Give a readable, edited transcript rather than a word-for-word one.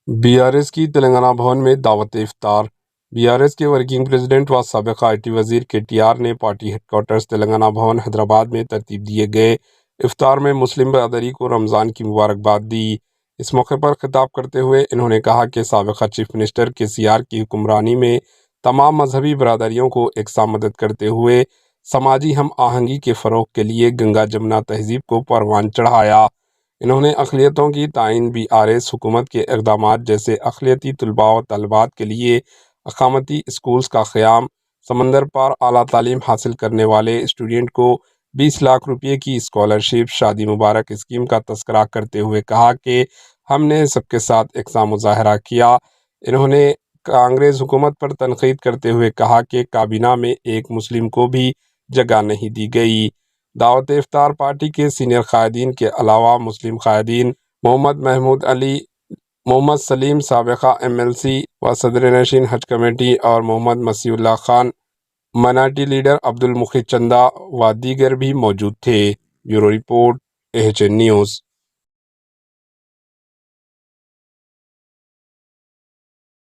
BRS کی تلنگانہ بھون میں دعوت افطار۔ BRS کے ورکنگ پریزیڈنٹ و سابق IT وزیر KTR نے پارٹی ہیڈ کوارٹرز تلنگانہ بھون حیدرآباد میں ترتیب دیے گئے افطار میں مسلم برادری کو رمضان کی مبارکباد دی۔ اس موقع پر خطاب کرتے ہوئے انہوں نے کہا کہ سابقہ چیف منسٹر KCR کی حکمرانی میں تمام مذہبی برادریوں کو یکساں مدد کرتے ہوئے سماجی ہم آہنگی کے فروغ کے لیے گنگا جمنا تہذیب کو پروان چڑھایا۔ انہوں نے اقلیتوں کی تعین BRS حکومت کے اقدامات جیسے اقلیتی طلباء و طالبات کے لیے اقامتی اسکولز کا قیام، سمندر پار اعلیٰ تعلیم حاصل کرنے والے اسٹوڈنٹ کو 20 لاکھ روپے کی اسکالرشپ، شادی مبارک اسکیم کا تذکرہ کرتے ہوئے کہا کہ ہم نے سب کے ساتھ یکساں مظاہرہ کیا۔ انہوں نے کانگریس حکومت پر تنقید کرتے ہوئے کہا کہ کابینہ میں ایک مسلم کو بھی جگہ نہیں دی گئی۔ دعوت افطار پارٹی کے سینئر قائدین کے علاوہ مسلم قائدین محمد محمود علی، محمد سلیم سابقہ MLC و صدر نشین حج کمیٹی اور محمد مسیح اللہ خان مائنارٹی لیڈر عبد المقی چندہ و دیگر بھی موجود تھے۔ Bureau report AHN news.